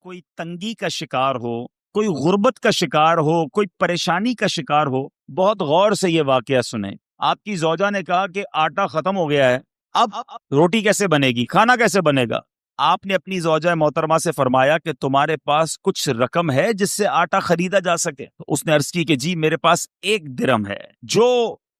کوئی تنگی کا شکار ہو، کوئی غربت کا شکار ہو، کوئی پریشانی کا شکار ہو، بہت غور سے یہ واقعہ سنیں۔ آپ کی زوجہ نے کہا کہ آٹا ختم ہو گیا ہے، اب روٹی کیسے بنے گی، کھانا کیسے بنے گا؟ آپ نے اپنی زوجہ محترمہ سے فرمایا کہ تمہارے پاس کچھ رقم ہے جس سے آٹا خریدا جا سکے؟ اس نے عرض کی کہ جی میرے پاس 1 درم ہے جو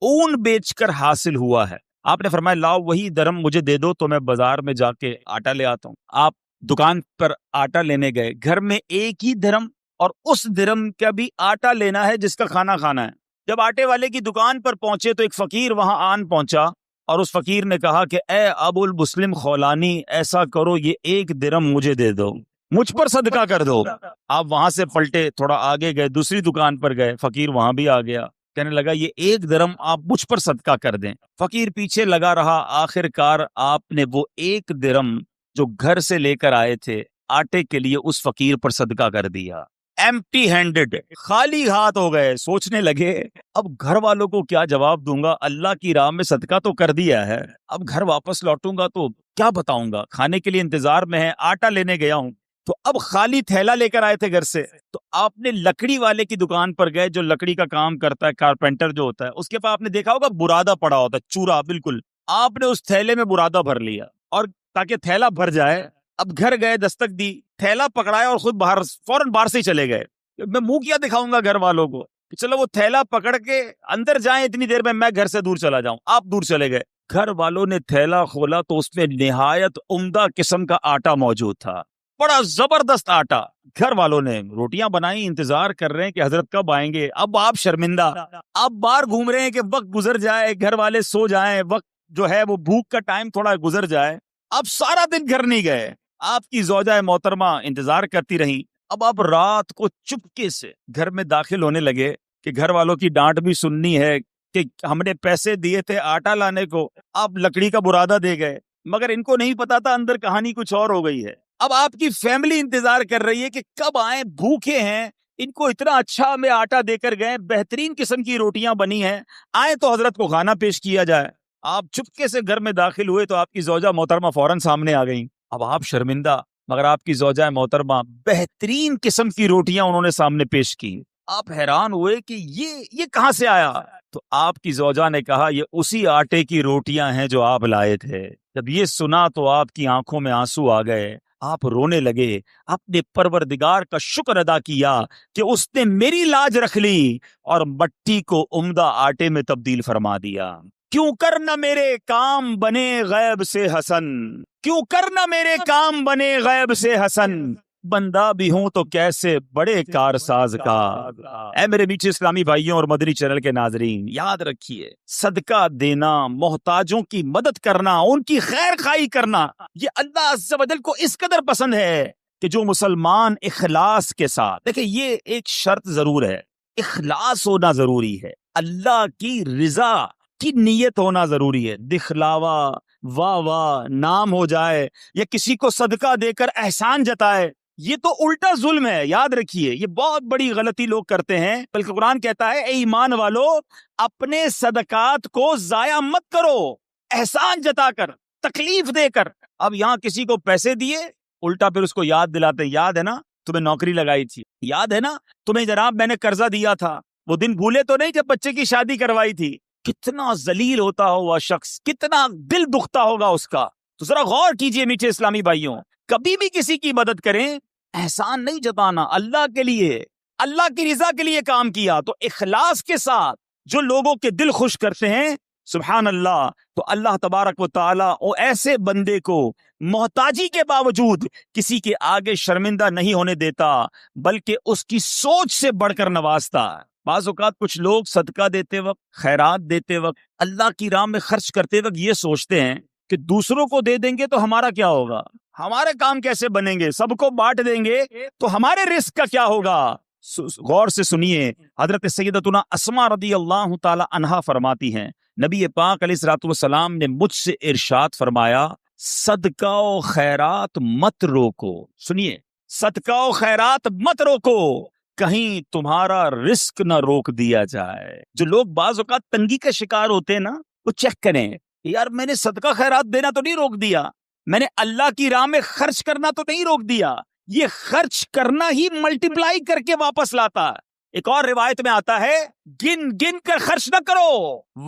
اون بیچ کر حاصل ہوا ہے۔ آپ نے فرمایا لاؤ وہی درم مجھے دے دو تو میں بازار میں جا کے آٹا لے آتا ہوں۔ آپ دکان پر آٹا لینے گئے، گھر میں 1 ہی درم اور اس درم کا بھی آٹا لینا ہے جس کا کھانا کھانا ہے۔ جب آٹے والے کی دکان پر پہنچے تو ایک فقیر وہاں آن پہنچا اور اس فقیر نے کہا کہ اے ابو المسلم خولانی، ایسا کرو یہ 1 درم مجھے دے دو، مجھ پر صدقہ کر دو۔ آپ وہاں سے پلٹے، تھوڑا آگے گئے، دوسری دکان پر گئے، فقیر وہاں بھی آ گیا، کہنے لگا یہ 1 درم آپ مجھ پر صدقہ کر دیں۔ فقیر پیچھے لگا رہا، آخر کار آپ نے وہ 1 درم جو گھر سے لے کر آئے تھے آٹے کے لیے اس فقیر پر صدقہ کر دیا۔ ایمپٹی ہینڈڈ، خالی ہاتھ ہو گئے۔ سوچنے لگے اب گھر والوں کو کیا جواب دوں گا، اللہ کی راہ میں صدقہ تو کر دیا ہے، اب گھر واپس لوٹوں گا تو کیا بتاؤں گا، کھانے کے لیے انتظار میں ہے، آٹا لینے گیا ہوں تو اب خالی تھیلا لے کر آئے تھے گھر سے۔ تو آپ نے لکڑی والے کی دکان پر گئے جو لکڑی کا کام کرتا ہے، کارپینٹر جو ہوتا ہے، اس کے پاس آپ نے دیکھا ہوگا برادہ پڑا ہوتا ہے، چورا بالکل، آپ نے اس تھیلے میں برادہ بھر لیا اور تاکہ تھیلا بھر جائے، اب گھر گئے، دستک دی، تھیلا پکڑایا اور خود باہر فوراً باہر سے ہی چلے گئے۔ میں منہ کیا دکھاؤں گا گھر والوں کو کہ چلو وہ تھیلا پکڑ کے اندر جائیں، اتنی دیر میں گھر سے دور چلا جاؤں، آپ دور چلے گئے۔ گھر والوں نے تھیلا کھولا تو اس میں نہایت عمدہ قسم کا آٹا موجود تھا، بڑا زبردست آٹا۔ گھر والوں نے روٹیاں بنائی، انتظار کر رہے ہیں کہ حضرت کب آئیں گے۔ اب آپ شرمندہ، آپ باہر گھوم رہے ہیں کہ وقت گزر جائے، گھر والے سو جائیں، وقت جو ہے وہ بھوک کا ٹائم تھوڑا گزر جائے۔ اب سارا دن گھر نہیں گئے، آپ کی زوجہ محترمہ انتظار کرتی رہی۔ اب آپ رات کو چپکے سے گھر میں داخل ہونے لگے کہ گھر والوں کی ڈانٹ بھی سننی ہے کہ ہم نے پیسے دیے تھے آٹا لانے کو، آپ لکڑی کا برادہ دے گئے، مگر ان کو نہیں پتا تھا اندر کہانی کچھ اور ہو گئی ہے۔ اب آپ کی فیملی انتظار کر رہی ہے کہ کب آئیں، بھوکے ہیں، ان کو اتنا اچھا ہمیں آٹا دے کر گئے، بہترین قسم کی روٹیاں بنی ہیں، آئیں تو حضرت کو کھانا پیش کیا جائے۔ آپ چپکے سے گھر میں داخل ہوئے تو آپ کی زوجہ محترمہ فوراً سامنے آ گئیں۔ اب آپ شرمندہ، مگر آپ کی زوجہ محترمہ بہترین قسم کی روٹیاں انہوں نے سامنے پیش کی۔ آپ حیران ہوئے کہ یہ کہاں سے آیا؟ تو آپ کی زوجہ نے کہا یہ اسی آٹے کی روٹیاں ہیں جو آپ لائے تھے۔ جب یہ سنا تو آپ کی آنکھوں میں آنسو آ گئے، آپ رونے لگے، اپنے پروردگار کا شکر ادا کیا کہ اس نے میری لاج رکھ لی اور مٹی کو عمدہ آٹے میں تبدیل فرما دیا۔ کیوں کرنا میرے کام بنے غیب سے حسن، کیوں کرنا میرے کام بنے غیب سے حسن، بندہ بھی ہوں تو کیسے بڑے کارساز کا۔ اے میرے میٹھے اسلامی بھائیوں اور مدنی چینل کے ناظرین، یاد رکھیے صدقہ دینا، محتاجوں کی مدد کرنا، ان کی خیر خواہی کرنا، یہ اللہ عز و جل کو اس قدر پسند ہے کہ جو مسلمان اخلاص کے ساتھ، دیکھیں یہ ایک شرط ضرور ہے، اخلاص ہونا ضروری ہے، اللہ کی رضا کی نیت ہونا ضروری ہے۔ دکھلاوا، واہ واہ، نام ہو جائے یا کسی کو صدقہ دے کر احسان جتائے، یہ تو الٹا ظلم ہے۔ یاد رکھیے یہ بہت بڑی غلطی لوگ کرتے ہیں، بلکہ قرآن کہتا ہے اے ایمان والو اپنے صدقات کو ضائع مت کرو، احسان جتا کر، تکلیف دے کر۔ اب یہاں کسی کو پیسے دیے، الٹا پھر اس کو یاد دلاتے، یاد ہے نا تمہیں نوکری لگائی تھی، یاد ہے نا تمہیں جناب میں نے قرضہ دیا تھا، وہ دن بھولے تو نہیں جب بچے کی شادی کروائی تھی۔ کتنا ذلیل ہوتا ہوگا شخص، کتنا دل دکھتا ہوگا اس کا۔ تو ذرا غور کیجئے میٹھے اسلامی بھائیوں، کبھی بھی کسی کی مدد کریں، احسان نہیں جتانا، اللہ کے لیے، اللہ کی رضا کے لیے کام کیا تو اخلاص کے ساتھ جو لوگوں کے دل خوش کرتے ہیں، سبحان اللہ، تو اللہ تبارک و تعالیٰ ایسے بندے کو محتاجی کے باوجود کسی کے آگے شرمندہ نہیں ہونے دیتا، بلکہ اس کی سوچ سے بڑھ کر نوازتا ہے۔ بعض اوقات کچھ لوگ صدقہ دیتے وقت، خیرات دیتے وقت، اللہ کی راہ میں خرچ کرتے وقت یہ سوچتے ہیں کہ دوسروں کو دے دیں گے تو ہمارا کیا ہوگا، ہمارے کام کیسے بنیں گے، سب کو بانٹ دیں گے تو ہمارے رزق کا کیا ہوگا۔ غور سے سنیے، حضرت سیدتنا اسماء رضی اللہ تعالی عنہا فرماتی ہیں نبی پاک علیہ الصلوۃ والسلام نے مجھ سے ارشاد فرمایا صدقہ و خیرات مت روکو، سنیے، صدقہ و خیرات مت روکو، کہیں تمہارا رزق نہ روک دیا جائے۔ جو لوگ بعض اوقات تنگی کا شکار ہوتے ہیں نا، وہ چیک کریں، یار میں نے صدقہ خیرات دینا تو نہیں روک دیا، میں نے اللہ کی راہ میں خرچ کرنا تو نہیں روک دیا، یہ خرچ کرنا ہی ملٹیپلائی کر کے واپس لاتا ہے۔ ایک اور روایت میں آتا ہے گن گن کر خرچ نہ کرو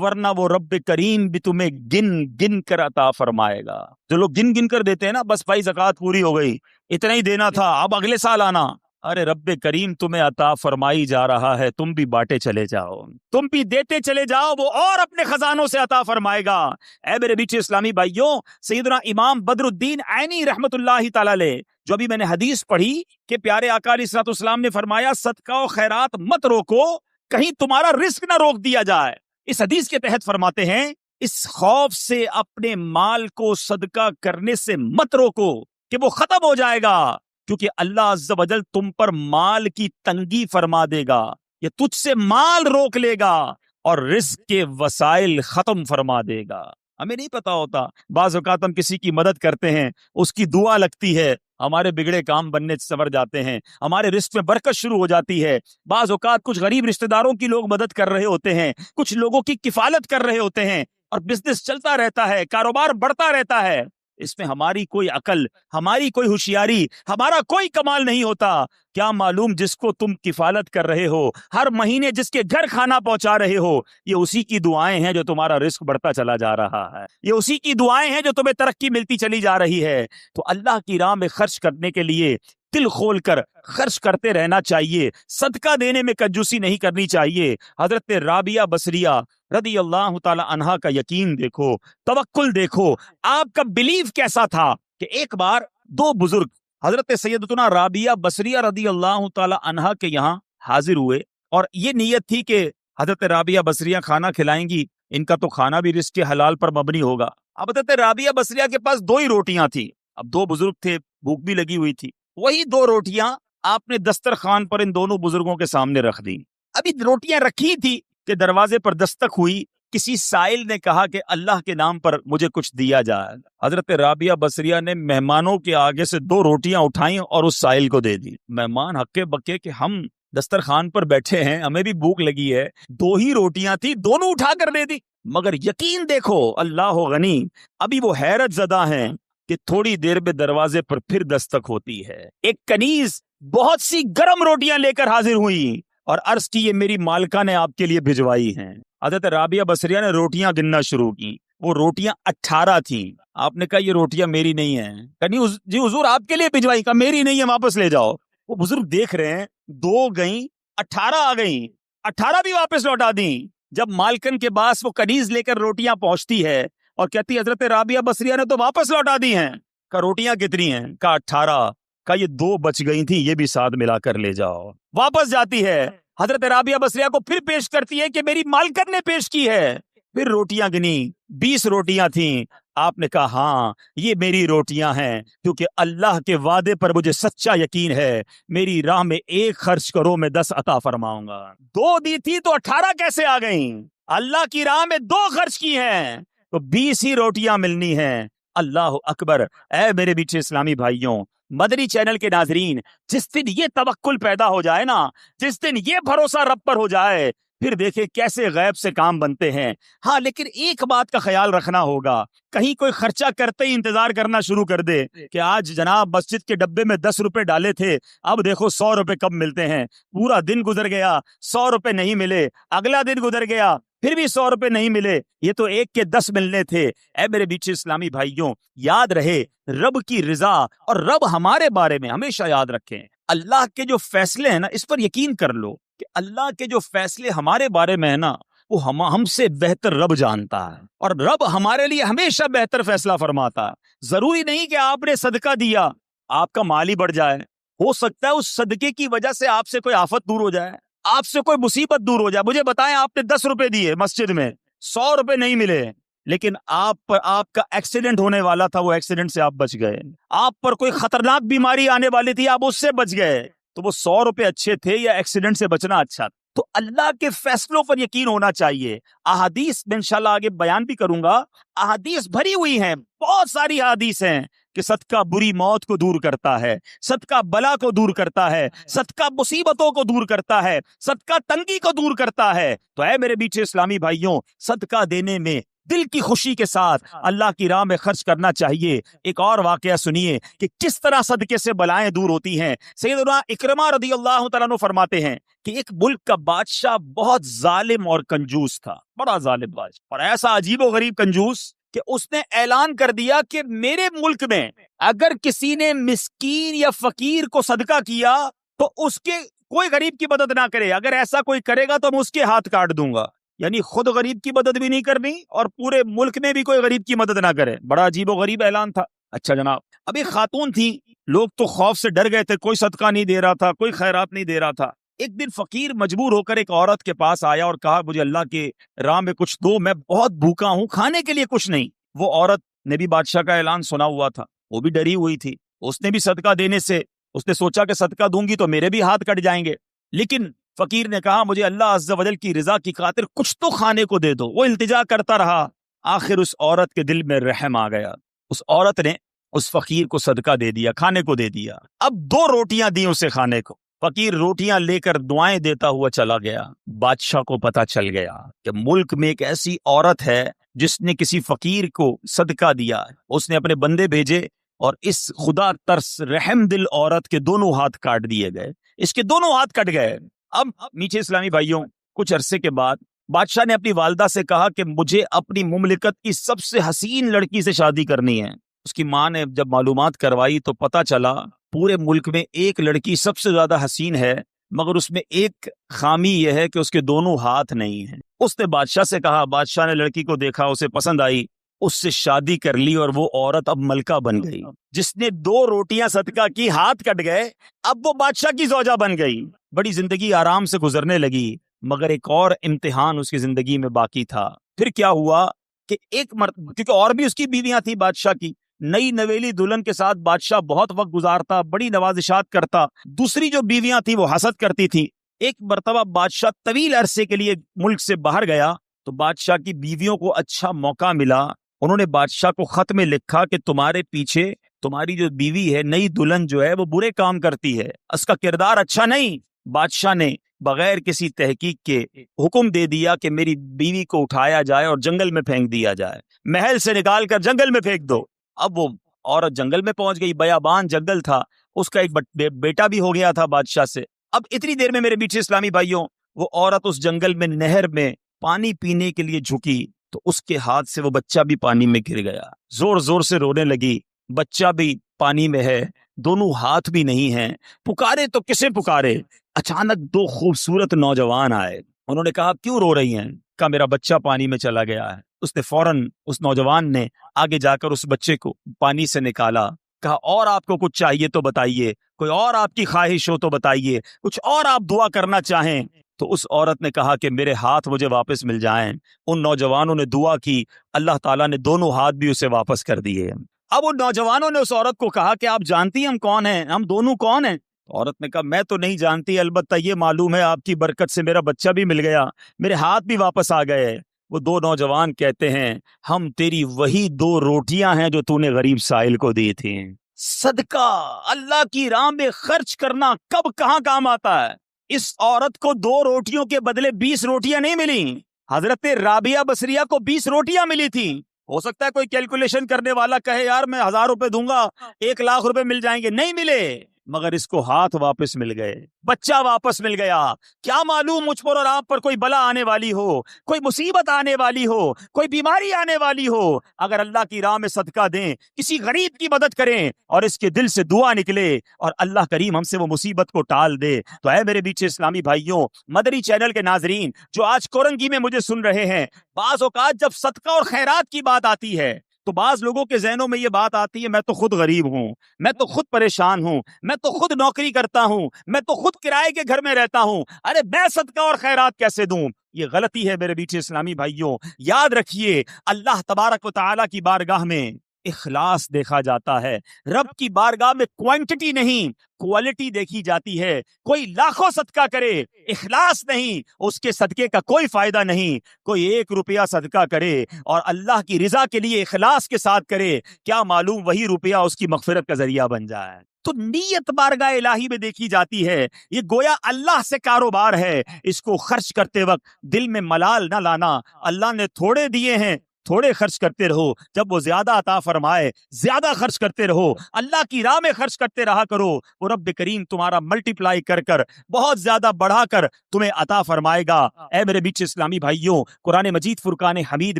ورنہ وہ رب کریم بھی تمہیں گن گن کر عطا فرمائے گا۔ جو لوگ گن گن کر دیتے ہیں نا، بس بھائی زکوٰۃ پوری ہو گئی، اتنا ہی دینا تھا، اب اگلے سال آنا۔ ارے رب کریم تمہیں عطا فرمائی جا رہا ہے، تم بھی بانٹے چلے جاؤ، تم بھی دیتے چلے جاؤ، وہ اور اپنے خزانوں سے عطا فرمائے گا۔ اے میرے بیچے اسلامی بھائیوں، سیدنا امام بدر الدین عینی رحمت اللہ تعالی علیہ، جو ابھی میں نے حدیث پڑھی کہ پیارے آقا علیہ الصلوۃ والسلام نے فرمایا صدقہ و خیرات مت روکو، کہیں تمہارا رزق نہ روک دیا جائے۔ اس حدیث کے تحت فرماتے ہیں اس خوف سے اپنے مال کو صدقہ کرنے سے مت روکو کہ وہ ختم ہو جائے گا، کیونکہ اللہ عز و جل تم پر مال کی تنگی فرما دے گا، یہ تجھ سے مال روک لے گا اور رزق کے وسائل ختم فرما دے گا۔ ہمیں نہیں پتا ہوتا، بعض اوقات ہم کسی کی مدد کرتے ہیں، اس کی دعا لگتی ہے، ہمارے بگڑے کام بننے سنور جاتے ہیں، ہمارے رزق میں برکت شروع ہو جاتی ہے۔ بعض اوقات کچھ غریب رشتہ داروں کی لوگ مدد کر رہے ہوتے ہیں، کچھ لوگوں کی کفالت کر رہے ہوتے ہیں، اور بزنس چلتا رہتا ہے، کاروبار بڑھتا رہتا ہے۔ اس میں ہماری کوئی عقل، ہماری کوئی ہوشیاری، ہمارا کوئی کمال نہیں ہوتا۔ کیا معلوم جس کو تم کفالت کر رہے ہو، ہر مہینے جس کے گھر کھانا پہنچا رہے ہو، یہ اسی کی دعائیں ہیں جو تمہارا رزق بڑھتا چلا جا رہا ہے، یہ اسی کی دعائیں ہیں جو تمہیں ترقی ملتی چلی جا رہی ہے۔ تو اللہ کی راہ میں خرچ کرنے کے لیے دل کھول کر خرچ کرتے رہنا چاہیے، صدقہ دینے میں کنجوسی نہیں کرنی چاہیے۔ حضرت رابعہ بصریہ رضی اللہ تعالی عنہا کا یقین دیکھو، توکل دیکھو، آپ کا بلیف کیسا تھا کہ ایک بار دو بزرگ حضرت سیدتنا رابعہ بصریہ رضی اللہ تعالی عنہا کے یہاں حاضر ہوئے، اور یہ نیت تھی کہ حضرت رابعہ بصریہ کھانا کھلائیں گی، ان کا تو کھانا بھی رزق حلال پر مبنی ہوگا۔ اب حضرت رابعہ بصریہ کے پاس دو ہی روٹیاں تھی، اب دو بزرگ تھے، بھوک بھی لگی ہوئی تھی، وہی دو روٹیاں آپ نے دسترخوان پر ان دونوں بزرگوں کے سامنے رکھ دی۔ ابھی روٹیاں رکھی تھی کہ دروازے پر دستک ہوئی، کسی سائل نے کہا کہ اللہ کے نام پر مجھے کچھ دیا جائے۔ حضرت رابعہ بصریہ نے مہمانوں کے آگے سے دو روٹیاں اٹھائیں اور اس سائل کو دے دی۔ مہمان ہکے بکے کہ ہم دسترخوان پر بیٹھے ہیں، ہمیں بھی بھوک لگی ہے، دو ہی روٹیاں تھی، دونوں اٹھا کر دے دی۔ مگر یقین دیکھو، اللہ غنی، ابھی وہ حیرت زدہ ہیں کہ تھوڑی دیر میں دروازے پر پھر دستک ہوتی ہے، ایک کنیز بہت سی گرم روٹیاں لے کر حاضر ہوئی اور عرض کی یہ میری مالکہ نے آپ کے لیے بھجوائی ہیں۔ حضرت رابعہ بصریہ نے روٹیاں گننا شروع کی، وہ روٹیاں 18 تھیں۔ آپ نے کہا یہ روٹیاں میری نہیں ہیں۔ کنیز جی حضور آپ کے لیے بھجوائی، کہا میری نہیں ہے، واپس لے جاؤ۔ وہ بزرگ دیکھ رہے ہیں، 2 گئیں، 18 آ گئیں، 18 بھی واپس لوٹا دیں۔ جب مالکن کے پاس وہ کنیز لے کر روٹیاں پہنچتی ہے اور کہتی حضرت رابعہ بصریہ نے تو واپس لوٹا دی ہیں، کہا روٹیاں کتنی ہیں؟ کہا 18۔ کہا یہ 2 بچ گئی تھی، یہ بھی ساتھ ملا کر لے جاؤ۔ واپس جاتی ہے، حضرت رابعہ بصریہ کو پھر پیش کرتی ہے کہ میری مالکن نے پیش کی ہے۔ پھر روٹیاں گنی، 20 روٹیاں تھیں۔ آپ نے کہا ہاں یہ میری روٹیاں ہیں، کیونکہ اللہ کے وعدے پر مجھے سچا یقین ہے، میری راہ میں 1 خرچ کرو میں 10 عطا فرماؤں گا۔ 2 دی تھی تو 18 کیسے آ گئیں؟ اللہ کی راہ میں 2 خرچ کی ہیں تو 20 ہی روٹیاں ملنی ہیں۔ اللہ اکبر۔ اے میرے بیچے اسلامی بھائیوں، مدنی چینل کے ناظرین، جس دن یہ توکل پیدا ہو جائے نا، جس دن یہ بھروسہ رب پر ہو جائے، پھر دیکھیں کیسے غیب سے کام بنتے ہیں۔ ہاں لیکن ایک بات کا خیال رکھنا ہوگا، کہیں کوئی خرچہ کرتے ہی انتظار کرنا شروع کر دے کہ آج جناب مسجد کے ڈبے میں 10 روپے ڈالے تھے، اب دیکھو 100 روپے کب ملتے ہیں۔ پورا دن گزر گیا، 100 روپے نہیں ملے، اگلا دن گزر گیا، پھر بھی 100 روپے نہیں ملے، یہ تو 1 کے 10 ملنے تھے۔ اے میرے بیچے اسلامی بھائیوں، یاد رہے رب کی رضا اور رب ہمارے بارے میں ہمیشہ یاد رکھیں، اللہ کے جو فیصلے ہیں نا، اس پر یقین کر لو کہ اللہ کے جو فیصلے ہمارے بارے میں ہے نا، وہ ہم سے بہتر رب جانتا ہے، اور رب ہمارے لیے ہمیشہ بہتر فیصلہ فرماتا ہے۔ ضروری نہیں کہ آپ نے صدقہ دیا آپ کا مال ہی بڑھ جائے، ہو سکتا ہے اس صدقے کی وجہ سے آپ سے کوئی آفت دور ہو جائے، آپ سے کوئی مصیبت دور ہو جائے۔ مجھے بتائیں، آپ نے 10 روپے دیے مسجد میں، 100 روپے نہیں ملے، لیکن آپ کا ایکسیڈنٹ ہونے والا تھا، وہ ایکسیڈنٹ سے آپ بچ گئے۔ آپ پر کوئی خطرناک بیماری آنے والی تھی، آپ اس سے بچ گئے، تو وہ 100 روپے اچھے تھے یا ایکسیڈنٹ سے بچنا اچھا تھا؟ تو اللہ کے فیصلوں پر یقین ہونا چاہیے۔ احادیث میں انشاءاللہ آگے بیان بھی کروں گا، احادیث بھری ہوئی ہیں، بہت ساری احادیث ہیں کہ صدقہ بری موت کو دور کرتا ہے، صدقہ بلا کو دور کرتا ہے، صدقہ مصیبتوں کو دور کرتا ہے، صدقہ تنگی کو دور کرتا ہے۔ تو اے میرے بیچے اسلامی بھائیوں، صدقہ دینے میں دل کی خوشی کے ساتھ اللہ کی راہ میں خرچ کرنا چاہیے۔ ایک اور واقعہ سنیے کہ کس طرح صدقے سے بلائیں دور ہوتی ہیں۔ سیدنا اکرمہ رضی اللہ تعالیٰ عنہ فرماتے ہیں کہ ایک ملک کا بادشاہ بہت ظالم اور کنجوس تھا، بڑا ظالم بادشاہ، اور ایسا عجیب و غریب کنجوس کہ اس نے اعلان کر دیا کہ میرے ملک میں اگر کسی نے مسکین یا فقیر کو صدقہ کیا تو اس کے کوئی غریب کی مدد نہ کرے، اگر ایسا کوئی کرے گا تو میں اس کے ہاتھ کاٹ دوں گا۔ یعنی خود غریب کی مدد بھی نہیں کرنی اور پورے ملک میں بھی کوئی غریب کی مدد نہ کرے۔ بڑا عجیب و غریب اعلان تھا۔ اچھا جناب، اب ایک خاتون تھی، لوگ تو خوف سے ڈر گئے تھے، کوئی صدقہ نہیں دے رہا تھا، کوئی خیرات نہیں دے رہا تھا۔ ایک دن فقیر مجبور ہو کر ایک عورت کے پاس آیا اور کہا مجھے اللہ کے راہ میں کچھ دو، میں بہت بھوکا ہوں، کھانے کے لیے کچھ نہیں۔ وہ عورت نے بھی بادشاہ کا اعلان سنا ہوا تھا، وہ بھی ڈری ہوئی تھی، اس نے بھی صدقہ دینے سے اس نے سوچا کہ صدقہ دوں گی تو میرے بھی ہاتھ کٹ جائیں گے، لیکن فقیر نے کہا مجھے اللہ عز و جل کی رضا کی خاطر کچھ تو کھانے کو دے دو۔ وہ التجا کرتا رہا، آخر اس عورت کے دل میں رحم آ گیا، اس عورت نے اس فقیر کو صدقہ دے دیا، کھانے کو دے دیا۔ اب 2 روٹیاں دی اسے کھانے کو، فقیر روٹیاں لے کر دعائیں دیتا ہوا چلا گیا۔ بادشاہ کو پتا چل گیا کہ ملک میں ایک ایسی عورت ہے جس نے کسی فقیر کو صدقہ دیا۔ اس نے اپنے بندے بھیجے اور اس خدا ترس رحم دل عورت کے دونوں ہاتھ کاٹ دیے گئے، اس کے دونوں ہاتھ کٹ گئے۔ اب میٹھے اسلامی بھائیوں، کچھ عرصے کے بعد بادشاہ نے اپنی والدہ سے کہا کہ مجھے اپنی مملکت کی سب سے حسین لڑکی سے شادی کرنی ہے۔ اس کی ماں نے جب معلومات کروائی تو پتا چلا پورے ملک میں ایک لڑکی سب سے زیادہ حسین ہے، مگر اس میں ایک خامی یہ ہے کہ اس کے دونوں ہاتھ نہیں ہیں۔ اس نے بادشاہ سے کہا، بادشاہ نے لڑکی کو دیکھا، اسے پسند آئی، اس سے شادی کر لی اور وہ عورت اب ملکہ بن گئی۔ جس نے 2 روٹیاں صدقہ کی، ہاتھ کٹ گئے، اب وہ بادشاہ کی زوجہ بن گئی۔ بڑی زندگی آرام سے گزرنے لگی، مگر ایک اور امتحان اس کی زندگی میں باقی تھا۔ پھر کیا ہوا کہ ایک مرتبہ، کیونکہ اور بھی اس کی بیویاں تھیں بادشاہ کی، نئی نویلی دلہن کے ساتھ بادشاہ بہت وقت گزارتا، بڑی نوازشات کرتا، دوسری جو بیویاں تھیں وہ حسد کرتی تھی۔ ایک مرتبہ بادشاہ طویل عرصے کے لیے ملک سے باہر گیا تو بادشاہ کی بیویوں کو اچھا موقع ملا، انہوں نے بادشاہ کو خط میں لکھا کہ تمہارے پیچھے تمہاری جو بیوی ہے، نئی دلہن جو ہے، وہ برے کام کرتی ہے، اس کا کردار اچھا نہیں۔ بادشاہ نے بغیر کسی تحقیق کے حکم دے دیا کہ میری بیوی کو اٹھایا جائے اور جنگل میں پھینک دیا جائے، محل سے نکال کر جنگل میں پھینک دو۔ اب وہ عورت جنگل میں پہنچ گئی، بیابان جنگل تھا، اس کا ایک بیٹا بھی ہو گیا تھا بادشاہ سے۔ اب اتنی دیر میں میرے میٹھے اسلامی بھائیوں، وہ عورت اس جنگل میں نہر میں پانی پینے کے لیے جھکی تو اس کے ہاتھ سے وہ بچہ بھی پانی میں گر گیا، زور زور سے رونے لگی، بچہ بھی پانی میں ہے، دونوں ہاتھ بھی نہیں ہیں، پکارے تو کسے پکارے؟ اچانک 2 خوبصورت نوجوان آئے، انہوں نے کہا کیوں رو رہی ہیں؟ کہا میرا بچہ پانی میں چلا گیا ہے۔ اس نے فوراً اس نوجوان نے آگے جا کر اس بچے کو پانی سے نکالا، کہا اور آپ کو کچھ چاہیے تو بتائیے، کوئی اور آپ کی خواہش ہو تو بتائیے، کچھ اور آپ دعا کرنا چاہیں تو۔ اس عورت نے کہا کہ میرے ہاتھ مجھے واپس مل جائیں۔ ان نوجوانوں نے دعا کی، اللہ تعالیٰ نے دونوں ہاتھ بھی اسے واپس کر دیے۔ اب ان نوجوانوں نے اس عورت کو کہا کہ آپ جانتی ہیں ہم کون ہیں، ہم دونوں کون ہیں؟ عورت نے کہا میں تو نہیں جانتی، البتہ یہ معلوم ہے آپ کی برکت سے میرا بچہ بھی مل گیا، میرے ہاتھ بھی واپس آ گئے۔ وہ 2 نوجوان کہتے ہیں ہم تیری وہی 2 روٹیاں ہیں جو تو نے غریب سائل کو دی تھیں۔ صدقہ اللہ کی راہ میں خرچ کرنا کب کہاں کام آتا ہے۔ اس عورت کو 2 روٹیوں کے بدلے 20 روٹیاں نہیں ملیں، حضرت رابعہ بصریہ کو 20 روٹیاں ملی تھیں۔ ہو سکتا ہے کوئی کیلکولیشن کرنے والا کہے یار میں 1000 روپے دوں گا 1 لاکھ روپے مل جائیں گے، نہیں ملے، مگر اس کو ہاتھ واپس مل گئے، بچہ واپس مل گیا۔ کیا معلوم مجھ پر اور آپ پر کوئی بلا آنے والی ہو، کوئی مصیبت آنے والی ہو، کوئی بیماری آنے والی ہو، اگر اللہ کی راہ میں صدقہ دیں، کسی غریب کی مدد کریں اور اس کے دل سے دعا نکلے اور اللہ کریم ہم سے وہ مصیبت کو ٹال دے تو اے میرے بیچ اسلامی بھائیوں، مدری چینل کے ناظرین جو آج کورنگی میں مجھے سن رہے ہیں، بعض اوقات جب صدقہ اور خیرات کی بات آتی ہے تو بعض لوگوں کے ذہنوں میں یہ بات آتی ہے میں تو خود غریب ہوں، میں تو خود پریشان ہوں، میں تو خود نوکری کرتا ہوں، میں تو خود کرائے کے گھر میں رہتا ہوں، ارے میں صدقہ اور خیرات کیسے دوں؟ یہ غلطی ہے میرے بیچ اسلامی بھائیوں۔ یاد رکھیے اللہ تبارک و تعالیٰ کی بارگاہ میں اخلاص دیکھا جاتا ہے، رب کی بارگاہ میں کوانٹٹی نہیں کوالٹی دیکھی جاتی ہے۔ کوئی لاکھوں صدقہ کرے، اخلاص نہیں، اس کے صدقے کا کوئی فائدہ نہیں۔ کوئی 1 روپیہ صدقہ کرے اور اللہ کی رضا کے لیے اخلاص کے ساتھ کرے، کیا معلوم وہی روپیہ اس کی مغفرت کا ذریعہ بن جائے۔ تو نیت بارگاہ الہی میں دیکھی جاتی ہے، یہ گویا اللہ سے کاروبار ہے۔ اس کو خرچ کرتے وقت دل میں ملال نہ لانا، اللہ نے تھوڑے دیے ہیں تھوڑے خرچ کرتے رہو، جب وہ زیادہ عطا فرمائے زیادہ خرچ کرتے رہو، اللہ کی راہ میں خرچ کرتے رہا کرو، وہ رب کریم تمہارا ملٹیپلائی کر کر بہت زیادہ بڑھا کر تمہیں عطا فرمائے گا۔ اے میرے بیچ اسلامی بھائیوں، قرآن مجید فرقان حمید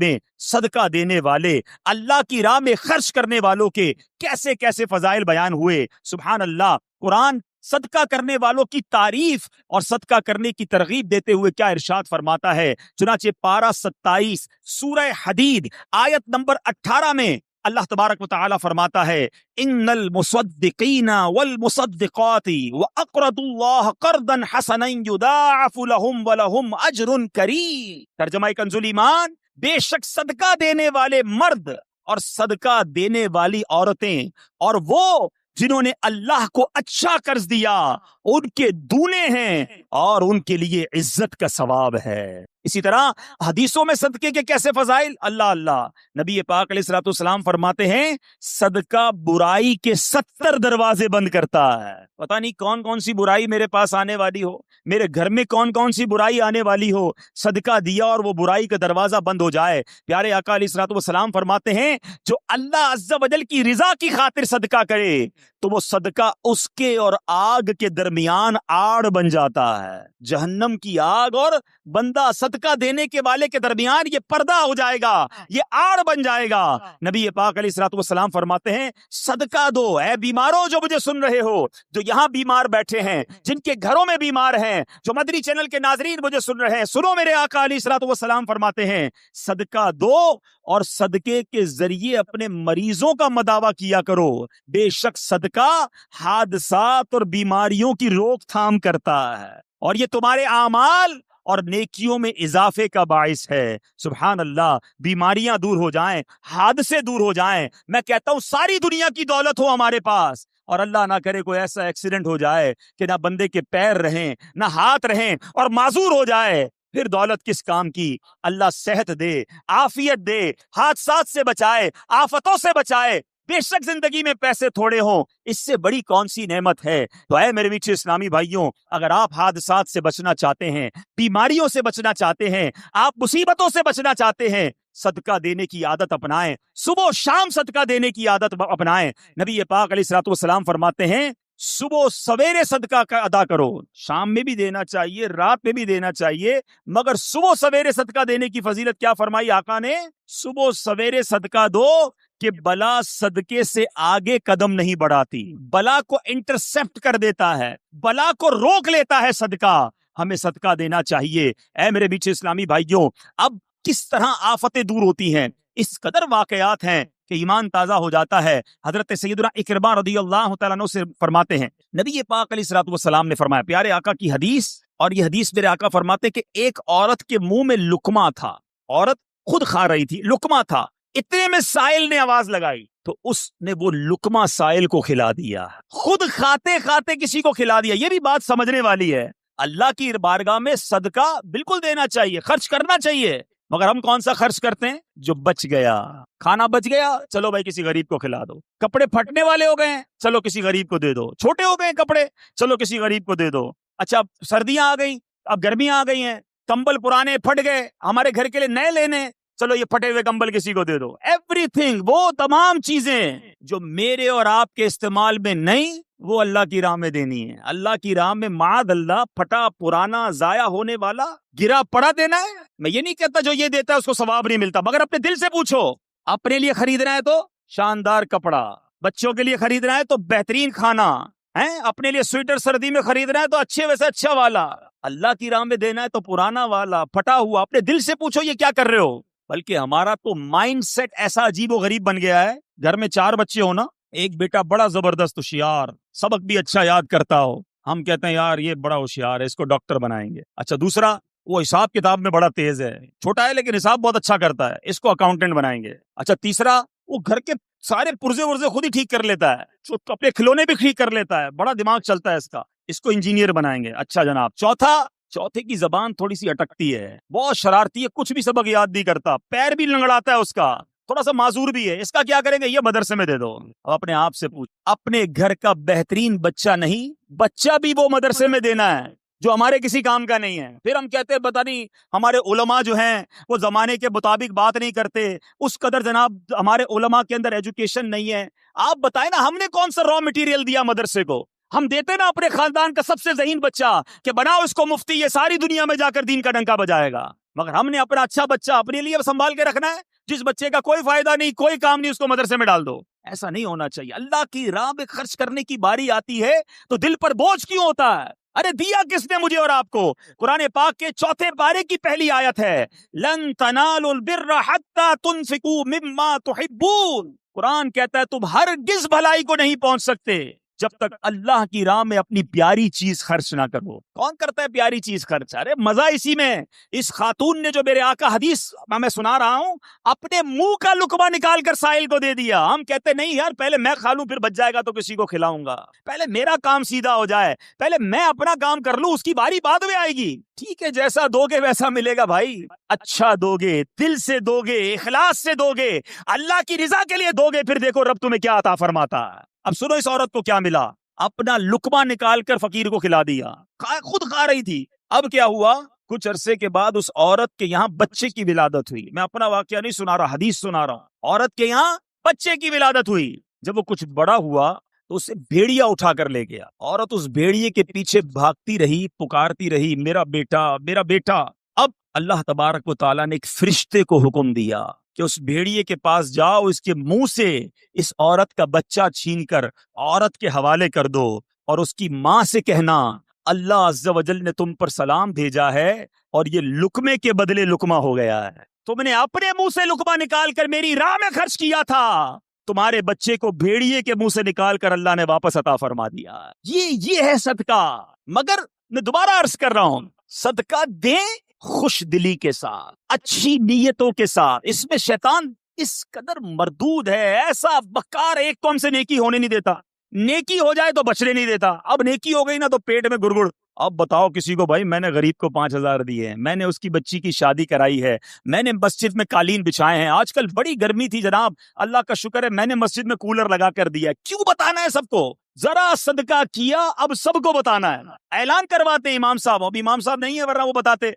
میں صدقہ دینے والے، اللہ کی راہ میں خرچ کرنے والوں کے کیسے کیسے فضائل بیان ہوئے، سبحان اللہ۔ قرآن صدقہ کرنے والوں کی تعریف اور صدقہ کرنے کی ترغیب دیتے ہوئے کیا ارشاد فرماتا ہے، چنانچہ پارہ 27 سورہ حدید آیت نمبر 18 میں اللہ تبارک و تعالی فرماتا ہے، ان المصدقین والمصدقات واقرضوا اللہ قرضا حسنا یضاعف لهم ولهم اجر کریم۔ ترجمہ کنز ایمان، بے شک صدقہ دینے والے مرد اور صدقہ دینے والی عورتیں اور وہ جنہوں نے اللہ کو اچھا قرض دیا، ان کے دونے ہیں اور ان کے لیے عزت کا ثواب ہے۔ اسی طرح حدیثوں میں صدقے کے کیسے فضائل، اللہ اللہ، نبی پاک علیہ الصلوۃ والسلام فرماتے ہیں صدقہ برائی کے 70 دروازے بند کرتا ہے۔ پتہ نہیں کون کون سی برائی میرے پاس آنے والی ہو، میرے گھر میں کون کون سی برائی آنے والی ہو، صدقہ دیا اور وہ برائی کا دروازہ بند ہو جائے۔ پیارے آقا علیہ الصلوۃ والسلام فرماتے ہیں جو اللہ عز و جل کی رضا کی خاطر صدقہ کرے تو وہ صدقہ اس کے اور آگ کے درمیان آڑ بن جاتا ہے۔ جہنم کی آگ اور بندہ صدقہ دینے کے والے کے درمیان یہ پردہ ہو جائے گا، یہ آڑ بن جائے گا۔ نبی پاک علیہ الصلوۃ والسلام فرماتے ہیں صدقہ دو، اے بیماروں جو مجھے سن رہے ہو، جو یہاں بیمار بیٹھے ہیں، جن کے گھروں میں بیمار ہیں، جو مدنی چینل کے ناظرین مجھے سن رہے ہیں، سنو میرے آقا علیہ الصلوۃ والسلام فرماتے ہیں صدقہ دو اور صدقے کے ذریعے اپنے مریضوں کا مداوا کیا کرو، بے شک صدقہ حادثات اور بیماریوں کی روک تھام کرتا ہے اور یہ تمہارے اعمال اور نیکیوں میں اضافے کا باعث ہے۔ سبحان اللہ، بیماریاں دور ہو جائیں، حادثے دور ہو جائیں، میں کہتا ہوں ساری دنیا کی دولت ہو ہمارے پاس اور اللہ نہ کرے کوئی ایسا ایکسیڈنٹ ہو جائے کہ نہ بندے کے پیر رہیں نہ ہاتھ رہیں اور معذور ہو جائے، پھر دولت کس کام کی؟ اللہ صحت دے، عافیت دے، حادثات سے بچائے، آفتوں سے بچائے۔ بے شک زندگی میں پیسے تھوڑے ہوں، اس سے بڑی کون سی نعمت ہے؟ تو اے میرے میٹھے اسلامی بھائیوں، اگر آپ حادثات سے بچنا چاہتے ہیں، بیماریوں سے بچنا چاہتے ہیں، آپ مصیبتوں سے بچنا چاہتے ہیں، صدقہ دینے کی عادت اپنائیں، صبح و شام صدقہ دینے کی عادت اپنائیں۔ نبی پاک علیہ الصلوۃ والسلام فرماتے ہیں صبح سویرے صدقہ کا ادا کرو، شام میں بھی دینا چاہیے، رات میں بھی دینا چاہیے، مگر صبح سویرے صدقہ دینے کی فضیلت کیا فرمائی آقا نے؟ صبح سویرے صدقہ دو کہ بلا صدقے سے آگے قدم نہیں بڑھاتی، بلا کو انٹرسپٹ کر دیتا ہے، بلا کو روک لیتا ہے صدقہ۔ ہمیں صدقہ دینا چاہیے۔ اے میرے بیچ اسلامی بھائیوں، اب کس طرح آفتیں دور ہوتی ہیں، اس قدر واقعات ہیں کہ ایمان تازہ ہو جاتا ہے۔ حضرت سیدنا اکرمہ رضی اللہ تعالیٰ عنہ سے فرماتے ہیں نبی پاک علیہ الصلوۃ والسلام نے فرمایا، پیارے آقا کی حدیث، اور یہ حدیث میرے آقا فرماتے کہ ایک عورت کے منہ میں لقمہ تھا، عورت خود کھا رہی تھی، لقمہ تھا، اتنے میں سائل نے آواز لگائی تو اس نے وہ لقمہ سائل کو کھلا دیا، خود کھاتے کھاتے کسی کو کھلا دیا۔ یہ بھی بات سمجھنے والی ہے، اللہ کی بارگاہ میں صدقہ بالکل دینا چاہیے، خرچ کرنا چاہیے، مگر ہم کون سا خرچ کرتے ہیں؟ جو بچ گیا، کھانا بچ گیا، چلو بھائی کسی غریب کو کھلا دو، کپڑے پھٹنے والے ہو گئے ہیں، چلو کسی غریب کو دے دو، چھوٹے ہو گئے ہیں کپڑے، چلو کسی غریب کو دے دو۔ اچھا اب سردیاں آ گئی، اب گرمیاں آ گئی ہیں، کمبل پرانے پھٹ گئے، ہمارے گھر کے لیے نئے لینے، چلو یہ پھٹے ہوئے کمبل کسی کو دے دو۔ ایوری تھنگ، وہ تمام چیزیں جو میرے اور آپ کے استعمال میں نہیں، وہ اللہ کی راہ میں دینی ہے۔ اللہ کی راہ میں معاذ اللہ پھٹا پرانا ضائع ہونے والا گرا پڑا دینا ہے۔ میں یہ نہیں کہتا جو یہ دیتا ہے اس کو ثواب نہیں ملتا، مگر اپنے دل سے پوچھو، اپنے لیے خریدنا ہے تو شاندار کپڑا، بچوں کے لیے خریدنا ہے تو بہترین کھانا ہے، اپنے لیے سویٹر سردی میں خریدنا ہے تو اچھے ویسے اچھا والا، اللہ کی راہ میں دینا ہے تو پرانا والا پھٹا ہوا۔ اپنے دل سے پوچھو یہ کیا کر رہے ہو؟ بلکہ ہمارا تو مائنڈ سیٹ ایسا عجیب و غریب بن گیا ہے، گھر میں 4 بچے ہو نا، ایک بیٹا بڑا زبردست ہوشیار، سبق بھی اچھا یاد کرتا ہو، ہم کہتے ہیں یار یہ بڑا ہوشیار ہے، اس کو ڈاکٹر بنائیں گے۔ اچھا دوسرا، وہ حساب کتاب میں بڑا تیز ہے، چھوٹا ہے لیکن حساب بہت اچھا کرتا ہے، اس کو اکاؤنٹنٹ بنائیں گے۔ اچھا تیسرا، وہ گھر کے سارے پرزے ورزے خود ہی ٹھیک کر لیتا ہے، اپنے کھلونے بھی ٹھیک کر لیتا ہے، بڑا دماغ چلتا ہے اس کا، اس کو انجینئر بنائیں گے۔ اچھا جناب، چوتھے کی زبان تھوڑی سی اٹکتی ہے، بہت شرارتی ہے، کچھ بھی سبق یاد نہیں کرتا، پیر بھی لنگڑاتا ہے اس کا، تھوڑا سا معذور بھی ہے، اس کا کیا کریں گے؟ یہ مدرسے میں دے دو۔ اب اپنے آپ سے پوچھ، اپنے گھر کا بہترین بچہ نہیں، بچہ بھی وہ مدرسے میں دینا ہے جو ہمارے کسی کام کا نہیں ہے. پھر ہم کہتے ہیں پتہ نہیں ہمارے علماء جو ہیں وہ زمانے کے مطابق بات نہیں کرتے, اس قدر جناب ہمارے علماء کے اندر ایجوکیشن نہیں ہے. آپ بتائیں نا, ہم نے کون سا را مٹیریل دیا مدرسے کو؟ ہم دیتے نا اپنے خاندان کا سب سے ذہین بچہ کہ بناؤ اس کو مفتی, یہ ساری دنیا میں جا کر دین کا ڈنکا بجائے گا. مگر ہم نے اپنا اچھا بچہ اپنے لیے سنبھال کے رکھنا ہے, جس بچے کا کوئی فائدہ نہیں, کوئی کام نہیں, اس کو مدرسے میں ڈال دو. ایسا نہیں ہونا چاہیے. اللہ کی راہ میں خرچ کرنے کی باری آتی ہے تو دل پر بوجھ کیوں ہوتا ہے؟ ارے دیا کس نے مجھے اور آپ کو؟ قرآن پاک کے 4 پارے کی پہلی آیت ہے, لن تنالوا البر حتى تنفقوا مما تحبون. قرآن کہتا ہے تم ہرگز بھلائی کو نہیں پہنچ سکتے جب تک اللہ کی راہ میں اپنی پیاری چیز خرچ نہ کرو. کون کرتا ہے پیاری چیز خرچ؟ ارے مزہ اسی میں. اس خاتون نے جو میرے آقا حدیث میں سنا رہا ہوں, اپنے منہ کا لقمہ نکال کر سائل کو دے دیا. ہم کہتے نہیں یار, پہلے میں کھا لوں, پھر بچ جائے گا تو کسی کو کھلاؤں گا. پہلے میرا کام سیدھا ہو جائے, پہلے میں اپنا کام کر لوں, اس کی باری بعد میں آئے گی. ٹھیک ہے, جیسا دو گے ویسا ملے گا بھائی. اچھا دو گے, دل سے دو گے, اخلاص سے دو گے, اللہ کی رضا کے لیے دو گے, پھر دیکھو رب تمہیں کیا عطا فرماتا ہے. اب سنو اس عورت کو کیا ملا, اپنا لقمہ نکال کر فقیر کو کھلا دیا. خود کھا رہی تھی. اب کیا ہوا, کچھ عرصے کے بعد اس عورت کے یہاں بچے کی ولادت ہوئی. میں اپنا واقعہ نہیں سنا رہا, حدیث سنا رہا ہوں. عورت کے یہاں بچے کی ولادت ہوئی. جب وہ کچھ بڑا ہوا تو اسے بھیڑیا اٹھا کر لے گیا. عورت اس بھیڑیے کے پیچھے بھاگتی رہی, پکارتی رہی, میرا بیٹا, میرا بیٹا. اب اللہ تبارک و تعالیٰ نے ایک فرشتے کو حکم دیا کہ اس بھیڑیے کے پاس جاؤ, اس کے منہ سے اس عورت کا بچہ چھین کر عورت کے حوالے کر دو, اور اس کی ماں سے کہنا اللہ عز و جل نے تم پر سلام بھیجا ہے اور یہ لقمے کے بدلے لقمہ ہو گیا ہے. تم نے اپنے منہ سے لقمہ نکال کر میری راہ میں خرچ کیا تھا, تمہارے بچے کو بھیڑیے کے منہ سے نکال کر اللہ نے واپس عطا فرما دیا. یہ ہے صدقہ. مگر میں دوبارہ عرض کر رہا ہوں, صدقہ دیں خوش دلی کے ساتھ, اچھی نیتوں کے ساتھ. اس میں شیطان اس قدر مردود ہے, ایسا بکار, ایک تو ہم سے نیکی ہونے نہیں دیتا, نیکی ہو جائے تو بچنے نہیں دیتا. اب نیکی ہو گئی نا تو پیٹ میں گڑگڑ. اب بتاؤ کسی کو, بھائی میں نے غریب کو 5,000 دیے ہیں, میں نے اس کی بچی کی شادی کرائی ہے, میں نے مسجد میں قالین بچھائے ہیں, آج کل بڑی گرمی تھی جناب, اللہ کا شکر ہے میں نے مسجد میں کولر لگا کر دیا. کیوں بتانا ہے سب کو؟ ذرا صدقہ کیا, اب سب کو بتانا ہے. اعلان کرواتے ہیں امام صاحب, اب امام صاحب نہیں ہے ورنہ وہ بتاتے.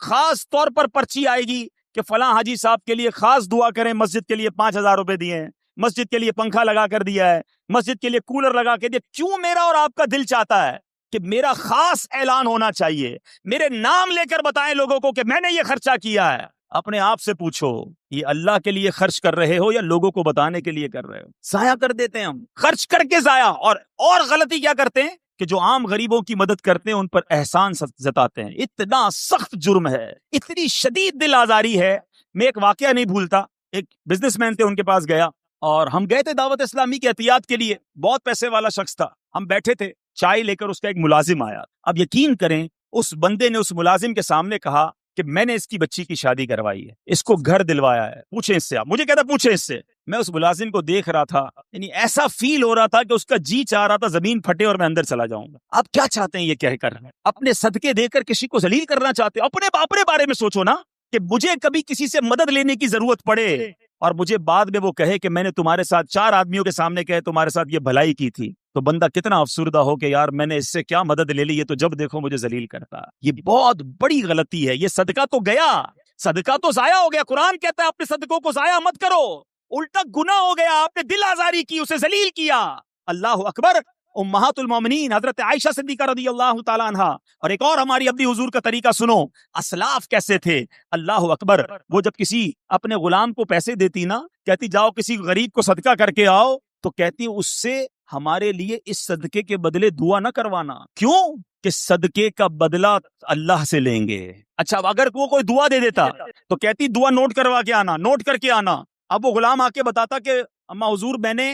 خاص طور پر پرچی آئے گی کہ فلاں حاجی صاحب کے لیے خاص دعا کریں, مسجد کے لیے 5,000 روپے دیے ہیں, مسجد کے لیے پنکھا لگا کر دیا ہے, مسجد کے لیے کولر لگا کے دیا. کیوں میرا اور آپ کا دل چاہتا ہے کہ میرا خاص اعلان ہونا چاہیے, میرے نام لے کر بتائیں لوگوں کو کہ میں نے یہ خرچہ کیا ہے. اپنے آپ سے پوچھو, یہ اللہ کے لیے خرچ کر رہے ہو یا لوگوں کو بتانے کے لیے کر رہے ہو؟ ضائع کر دیتے ہیں ہم, خرچ کر کے ضائع. اور غلطی کیا کرتے ہیں کہ جو عام غریبوں کی مدد کرتے ہیں ان پر احسان جتاتے ہیں. اتنا سخت جرم ہے, اتنی شدید دل آزاری ہے. میں ایک واقعہ نہیں بھولتا, ایک بزنس مین تھے, ان کے پاس گیا اور ہم گئے تھے دعوت اسلامی کی احتیاط کے لیے. بہت پیسے والا شخص تھا. ہم بیٹھے تھے, چائے لے کر اس کا ایک ملازم آیا. اب یقین کریں اس بندے نے اس ملازم کے سامنے کہا کہ میں نے اس کی بچی کی شادی کروائی ہے, اس کو گھر دلوایا ہے, پوچھیں اس سے. آپ مجھے کہتا پوچھیں اس سے. میں اس ملازم کو دیکھ رہا تھا, یعنی ایسا فیل ہو رہا تھا کہ اس کا جی چاہ رہا تھا زمین پھٹے اور میں اندر چلا جاؤں گا. آپ کیا چاہتے ہیں یہ کہہ کر؟ اپنے صدقے دے کر کسی کو ذلیل کرنا چاہتے ہیں؟ اپنے بارے میں سوچو نا, کہ مجھے کبھی کسی سے مدد لینے کی ضرورت پڑے اور مجھے بعد میں وہ کہے کہ میں نے تمہارے ساتھ 4 آدمیوں کے سامنے کہے تمہارے ساتھ یہ بھلائی کی تھی, تو بندہ کتنا افسردہ ہو کہ یار میں نے اس سے کیا مدد لے لی, یہ تو جب دیکھو مجھے ذلیل کرتا. یہ بہت بڑی غلطی ہے. یہ صدقہ تو گیا, صدقہ تو ضائع ہو گیا. قرآن کہتا ہے اپنے صدقوں کو ضائع مت کرو, الٹا گناہ ہو گیا, آپ نے دل آزاری کی, اسے ذلیل کیا. اللہ اکبر. امہات المومنین حضرت عائشہ صدیقہ رضی اللہ تعالیٰ عنہ, اور ایک اور ہماری اپنی حضور کا طریقہ سنو, اسلاف کیسے تھے. اللہ اکبر. وہ جب کسی اپنے غلام کو پیسے دیتی نا, کہتی جاؤ کسی غریب کو صدقہ کر کے آؤ, تو کہتی اس سے ہمارے لیے اس صدقے کے بدلے دعا نہ کروانا. کیوں؟ کہ صدقے کا بدلہ اللہ سے لیں گے. اچھا اگر وہ کوئی دعا دے دیتا تو کہتی دعا نوٹ کروا کے آنا, نوٹ کر کے آنا. اب وہ غلام آ کے بتاتا کہ اما حضور میں نے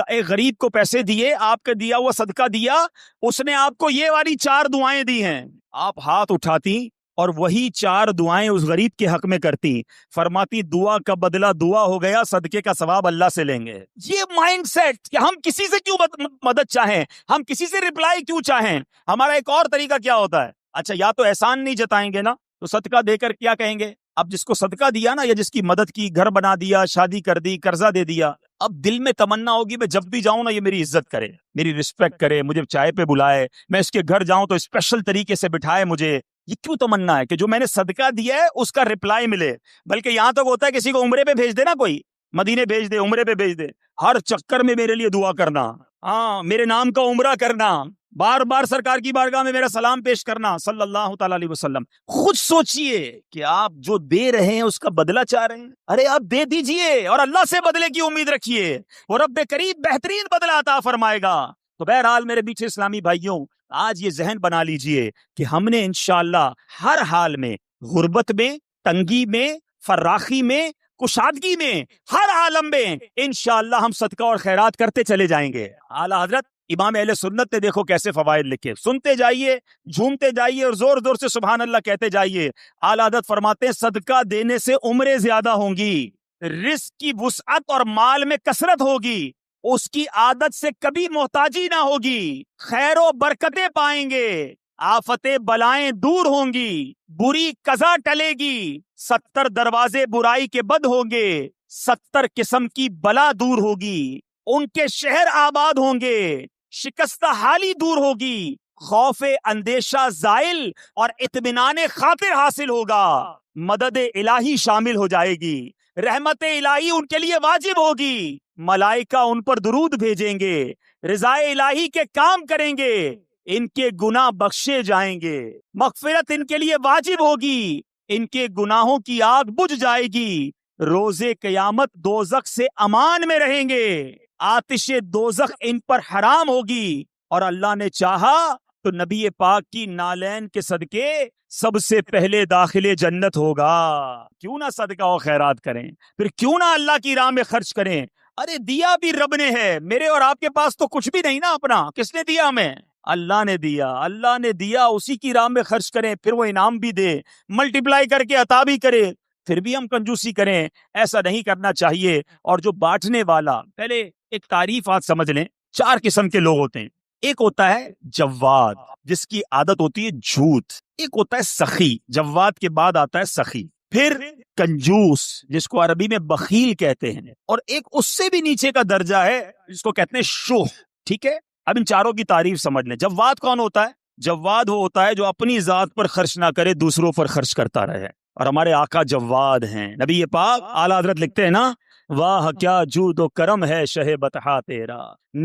ایک غریب کو پیسے دیے, آپ کا دیا ہوا صدقہ دیا, اس نے آپ کو یہ والی 4 دعائیں دی ہیں. آپ ہاتھ اٹھاتی اور وہی 4 دعائیں اس غریب کے حق میں کرتی, فرماتی دعا کا بدلہ دعا ہو گیا, صدقے کا ثواب اللہ سے لیں گے. یہ مائنڈ سیٹ کہ ہم کسی سے کیوں مدد چاہیں, ہم کسی سے رپلائی کیوں چاہیں. ہمارا ایک اور طریقہ کیا ہوتا ہے, اچھا یا تو احسان نہیں جتائیں گے نا, تو صدقہ دے کر کیا کہیں گے, اب جس کو صدقہ دیا نا یا جس کی مدد کی، گھر بنا دیا، شادی کر دی، قرضہ دے دیا، اب دل میں تمنا ہوگی میں جب بھی جاؤں نا یہ میری عزت کرے، میری رسپیکٹ کرے، مجھے چائے پہ بلائے، میں اس کے گھر جاؤں تو اسپیشل طریقے سے بٹھائے مجھے۔ یہ کیوں تمنا ہے کہ جو میں نے صدقہ دیا ہے اس کا رپلائی ملے؟ بلکہ یہاں تک ہوتا ہے کسی کو عمرے پہ بھیج دے نا، کوئی مدینے بھیج دے، عمرے پہ بھیج دے، ہر چکر میں میرے لیے دعا کرنا، ہاں میرے نام کا عمرہ کرنا، بار بار سرکار کی بارگاہ میں میرا سلام پیش کرنا صلی اللہ تعالی علیہ وسلم۔ خود سوچئے کہ آپ جو دے رہے ہیں اس کا بدلہ چاہ رہے ہیں، ارے آپ دے دیجئے اور اللہ سے بدلے کی امید رکھیے، اور رب کریم بہترین بدلہ عطا فرمائے گا۔ تو بہرحال میرے بیچ اسلامی بھائیوں، آج یہ ذہن بنا لیجئے کہ ہم نے انشاءاللہ ہر حال میں، غربت میں، تنگی میں، فراخی میں، کشادگی میں، ہر عالم میں انشاءاللہ ہم صدقہ اور خیرات کرتے چلے جائیں گے۔ اعلیٰ حضرت امام اہل سنت نے دیکھو کیسے فوائد لکھے، سنتے جائیے، جھومتے جائیے اور زور زور سے سبحان اللہ کہتے جائیے۔ اعلیٰ حضرت فرماتے ہیں صدقہ دینے سے عمریں زیادہ ہوں گی، رزق کی وسعت اور مال میں کثرت ہوگی، اس کی عادت سے کبھی محتاجی نہ ہوگی، خیر و برکتیں پائیں گے، آفتیں بلائیں دور ہوں گی، بری قضا ٹلے گی، 70 دروازے برائی کے بند ہوں گے، 70 قسم کی بلا دور ہوگی، ان کے شہر آباد ہوں گے، شکستہ حالی دور ہوگی، خوف اندیشہ زائل اور اطمینان خاطر حاصل ہوگا، مدد الہی شامل ہو جائے گی، رحمت الہی ان کے لیے واجب ہوگی، ملائکہ ان پر درود بھیجیں گے، رضا الہی کے کام کریں گے، ان کے گناہ بخشے جائیں گے، مغفرت ان کے لیے واجب ہوگی، ان کے گناہوں کی آگ بجھ جائے گی، روز قیامت دوزخ سے امان میں رہیں گے، آتش دوزخ ان پر حرام ہوگی، اور اللہ نے چاہا تو نبی پاک کی نالین کے صدقے سب سے پہلے داخل جنت ہوگا۔ کیوں نہ صدقہ و خیرات کریں، پھر کیوں نہ اللہ کی راہ میں خرچ کریں؟ ارے دیا بھی رب نے ہے، میرے اور آپ کے پاس تو کچھ بھی نہیں نا اپنا، کس نے دیا ہمیں؟ اللہ نے دیا، اللہ نے دیا، اسی کی راہ میں خرچ کریں، پھر وہ انعام بھی دے، ملٹیپلائی کر کے عطا بھی کرے، پھر بھی ہم کنجوسی کریں، ایسا نہیں کرنا چاہیے۔ اور جو بانٹنے والا، پہلے ایک تعریف آج سمجھ لیں، 4 قسم کے لوگ ہوتے ہیں۔ ایک ہوتا ہے جواد، جس کی عادت ہوتی ہے جھوٹ، ایک ہوتا ہے سخی، جواد کے بعد آتا ہے سخی، پھر کنجوس جس کو عربی میں بخیل کہتے ہیں، اور ایک اس سے بھی نیچے کا درجہ ہے جس کو کہتے ہیں شوہ۔ ٹھیک ہے، اب ان چاروں کی تعریف سمجھ لیں۔ جواد کون ہوتا ہے؟ جواد وہ ہوتا ہے جو اپنی ذات پر خرچ نہ کرے، دوسروں پر خرچ کرتا رہے، اور ہمارے آقا جواد ہیں۔ نبی پاک اعلیٰ حضرت لکھتے ہیں نا، واہ کیا جود و کرم ہے شہ بطحا تیرا،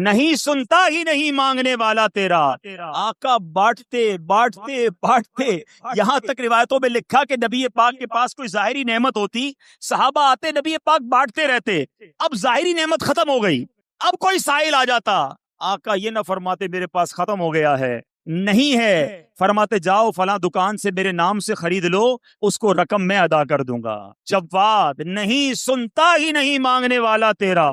نہیں سنتا ہی نہیں مانگنے والا تیرا۔ آقا بانٹتے بانٹتے بانٹتے، یہاں تک روایتوں میں لکھا کہ نبی پاک کے پاس کوئی ظاہری نعمت ہوتی، صحابہ آتے، نبی پاک بانٹتے رہتے، اب ظاہری نعمت ختم ہو گئی، اب کوئی سائل آ جاتا، آقا یہ نہ فرماتے میرے پاس ختم ہو گیا ہے، نہیں ہے، فرماتے جاؤ فلاں دکان سے میرے نام سے خرید لو، اس کو رقم میں ادا کر دوں گا۔ جواد، نہیں سنتا ہی نہیں مانگنے والا تیرا،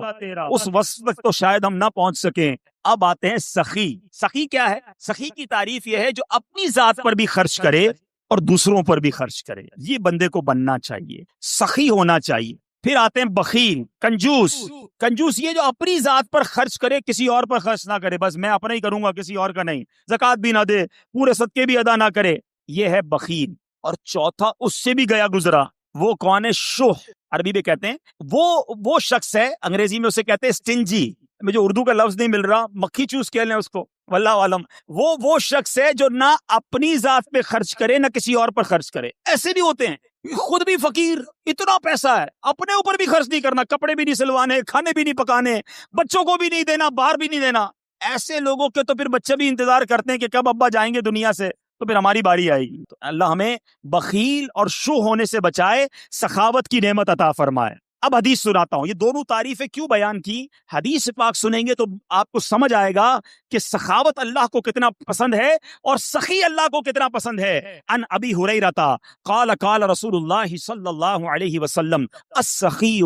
اس وصف تک تو شاید ہم نہ پہنچ سکیں۔ اب آتے ہیں سخی۔ سخی کیا ہے؟ سخی کی تعریف یہ ہے جو اپنی ذات پر بھی خرچ کرے اور دوسروں پر بھی خرچ کرے، یہ بندے کو بننا چاہیے، سخی ہونا چاہیے۔ پھر آتے ہیں بخیل، کنجوس۔ کنجوس یہ جو اپنی ذات پر خرچ کرے، کسی اور پر خرچ نہ کرے، بس میں اپنا ہی کروں گا، کسی اور کا نہیں، زکوٰۃ بھی نہ دے، پورے صدقے بھی ادا نہ کرے، یہ ہے بخیل۔ اور چوتھا اس سے بھی گیا گزرا، وہ کون ہے؟ شح، عربی میں کہتے ہیں وہ شخص ہے، انگریزی میں اسے کہتے ہیں سٹنجی، مجھے اردو کا لفظ نہیں مل رہا، مکھی چوس کہہ لیں اس کو، واللہ عالم۔ وہ شخص ہے جو نہ اپنی ذات پہ خرچ کرے نہ کسی اور پر خرچ کرے۔ ایسے بھی ہوتے ہیں، خود بھی فقیر، اتنا پیسہ ہے، اپنے اوپر بھی خرچ نہیں کرنا، کپڑے بھی نہیں سلوانے، کھانے بھی نہیں پکانے، بچوں کو بھی نہیں دینا، باہر بھی نہیں دینا۔ ایسے لوگوں کے تو پھر بچے بھی انتظار کرتے ہیں کہ کب ابا جائیں گے دنیا سے، تو پھر ہماری باری آئے گی۔ تو اللہ ہمیں بخیل اور شو ہونے سے بچائے، سخاوت کی نعمت عطا فرمائے۔ اب حدیث سناتا ہوں، یہ دونوں تعریفیں کیوں بیان کی؟ حدیث پاک سنیں گے تو آپ کو سمجھ آئے گا کہ سخاوت اللہ کو کتنا پسند ہے اور سخی اللہ کو کتنا پسند ہے۔ ان ابی ہریرہ قال قال رسول اللہ صلی اللہ علیہ وسلم السخی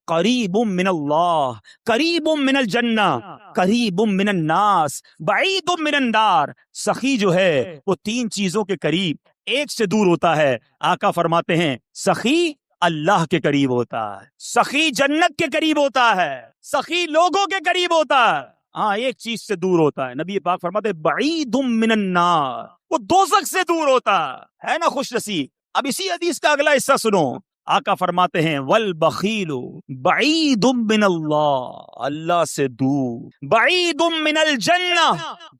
قریب من اللہ، قریب من الجنہ، قریب من الناس، بعید من النار۔ سخی جو ہے وہ 3 چیزوں کے قریب، ایک سے دور ہوتا ہے۔ آقا فرماتے ہیں سخی اللہ کے قریب ہوتا ہے، سخی جنت کے قریب ہوتا ہے، سخی لوگوں کے قریب ہوتا ہے، ہاں ایک چیز سے دور ہوتا ہے۔ نبی پاک فرماتے ہیں بعید من النار، وہ دوزخ سے دور ہوتا ہے نا خوش نصیب۔ اب اسی حدیث کا اگلا حصہ سنو، آقا فرماتے ہیں والبخیل بعید من اللہ، اللہ سے دور، بعید من الجنہ،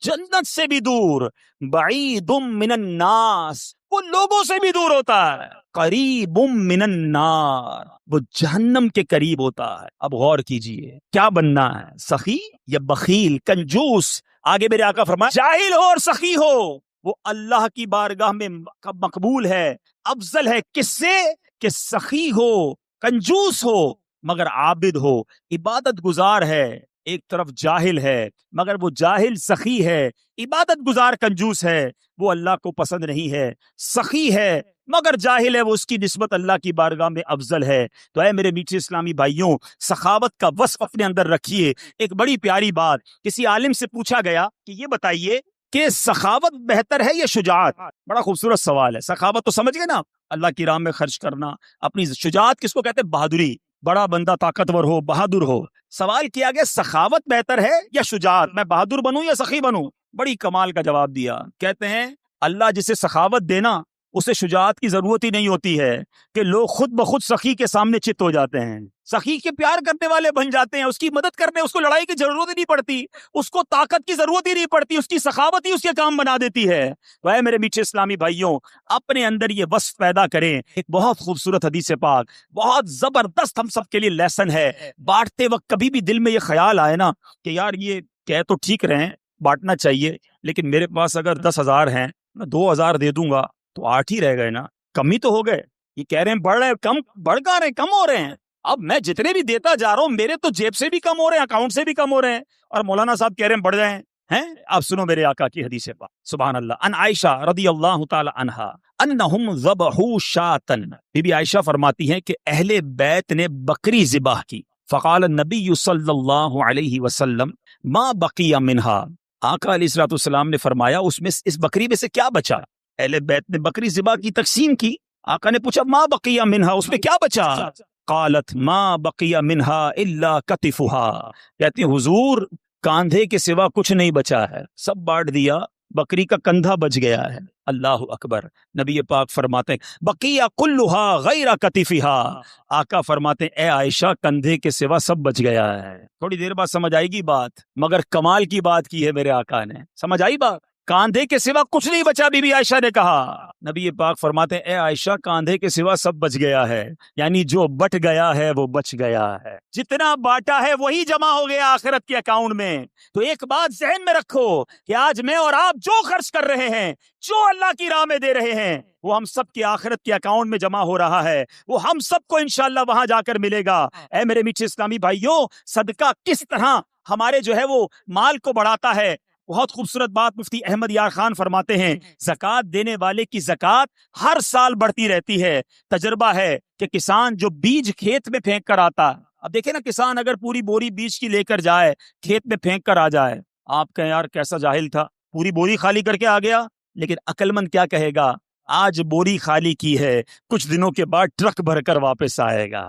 جنت سے بھی دور، بعید من الناس، وہ لوگوں سے بھی دور ہوتا ہے، قریب من النار، وہ جہنم کے قریب ہوتا ہے۔ اب غور کیجئے کیا بننا ہے، سخی یا بخیل، کنجوس؟ آگے میرے آقا فرمائے جاہل ہو اور سخی ہو وہ اللہ کی بارگاہ میں مقبول ہے، افضل ہے، کس سے؟ کہ سخی ہو، کنجوس ہو مگر عابد ہو، عبادت گزار ہے، ایک طرف جاہل ہے مگر وہ جاہل سخی ہے، عبادت گزار کنجوس ہے، وہ اللہ کو پسند نہیں ہے، سخی ہے مگر جاہل ہے، وہ اس کی نسبت اللہ کی بارگاہ میں افضل ہے۔ تو اے میرے میٹھے اسلامی بھائیوں، سخاوت کا وصف اپنے اندر رکھیے۔ ایک بڑی پیاری بات، کسی عالم سے پوچھا گیا کہ یہ بتائیے کہ سخاوت بہتر ہے یا شجاعت؟ بڑا خوبصورت سوال ہے۔ سخاوت تو سمجھ گئے نا، اللہ کی راہ میں خرچ کرنا، اپنی شجاعت کس کو کہتے ہیں؟ بہادری، بڑا بندہ طاقتور ہو، بہادر ہو۔ سوال کیا گیا سخاوت بہتر ہے یا شجاعت، میں بہادر بنوں یا سخی بنوں؟ بڑی کمال کا جواب دیا، کہتے ہیں اللہ جسے سخاوت دینا اسے شجاعت کی ضرورت ہی نہیں ہوتی ہے کہ لوگ خود بخود سخی کے سامنے چت ہو جاتے ہیں، سخی کے پیار کرنے والے بن جاتے ہیں، اس کی مدد کرنے، اس کو لڑائی کی ضرورت ہی نہیں پڑتی، اس کو طاقت کی ضرورت ہی نہیں پڑتی، اس کی سخاوت ہی اس کے کام بنا دیتی ہے۔ تو اے میرے میٹھے اسلامی بھائیوں، اپنے اندر یہ وصف پیدا کریں۔ ایک بہت خوبصورت حدیث پاک، بہت زبردست ہم سب کے لیے لیسن ہے۔ بانٹتے وقت کبھی بھی دل میں یہ خیال آئے نا کہ یار یہ کہہ تو ٹھیک رہے ہیں بانٹنا چاہیے، لیکن میرے پاس اگر 10,000 ہیں، میں 2,000 دے دوں گا تو 8 ہی رہ گئے نا، کم ہی تو ہو گئے۔ یہ کہہ رہے ہیں بڑھ رہے ہیں، کم بڑھ کہاں رہے ہیں، کم ہو رہے ہیں۔ اب میں جتنے بھی دیتا جا رہا ہوں میرے تو جیب سے بھی کم ہو رہے ہیں، اکاؤنٹ سے بھی کم ہو رہے ہیں، اور مولانا صاحب کہہ رہے ہیں بڑھ رہے ہیں۔ اب سنو میرے آقا کی حدیث پاک، سبحان اللہ۔ ان عائشہ رضی اللہ تعالی عنہا انہم ذبحوا شاۃ، بی بی عائشہ فرماتی ہیں کہ اہل بیت نے بکری ذبح کی، فقال النبی صلی اللہ علیہ وسلم ما بقی منہا، آقا علیہ الصلوۃ والسلام نے فرمایا اس بکری میں سے کیا بچا؟ اہل بیت نے بکری ذبح کی، تقسیم کی، آقا نے پوچھا ما بقی منہا، اس میں کیا بچا؟ قالت ما بقی منہا الا کتفھا، کہتی ہیں حضور کاندھے کے سوا کچھ نہیں بچا ہے، سب بانٹ دیا، بکری کا کندھا بچ گیا ہے۔ اللہ اکبر۔ نبی پاک فرماتے ہیں بقیہ کلھا غیر کتفھا، آقا فرماتے ہیں اے عائشہ کندھے کے سوا سب بچ گیا ہے۔ تھوڑی دیر بعد سمجھ آئے گی بات، مگر کمال کی بات کی ہے میرے آقا نے، سمجھ آئی بات؟ کاندھے کے سوا کچھ نہیں بچا، بی بی عائشہ نے کہا۔ نبی پاک فرماتے ہیں اے عائشہ کاندھے کے سوا سب بچ گیا ہے، یعنی جو بٹ گیا ہے وہ بچ گیا ہے، جتنا باٹا ہے وہی جمع ہو گیا آخرت کے اکاؤنٹ میں۔ تو ایک بات ذہن میں رکھو کہ آج میں اور آپ جو خرچ کر رہے ہیں، جو اللہ کی راہ میں دے رہے ہیں، وہ ہم سب کی آخرت کے اکاؤنٹ میں جمع ہو رہا ہے، وہ ہم سب کو انشاءاللہ وہاں جا کر ملے گا۔ اے میرے میٹھے اسلامی بھائیوں، صدقہ کس طرح ہمارے جو ہے وہ مال کو بڑھاتا ہے، بہت خوبصورت بات مفتی احمد یار خان فرماتے ہیں زکوٰۃ دینے والے کی زکوٰۃ ہر سال بڑھتی رہتی ہے۔ تجربہ ہے کہ کسان جو بیج کھیت میں پھینک کر آتا، اب دیکھیں نا کسان اگر پوری بوری بیج کی لے کر جائے کھیت میں پھینک کر آ جائے، آپ کہیں یار کیسا جاہل تھا، پوری بوری خالی کر کے آ گیا، لیکن عقل مند کیا کہے گا آج بوری خالی کی ہے، کچھ دنوں کے بعد ٹرک بھر کر واپس آئے گا۔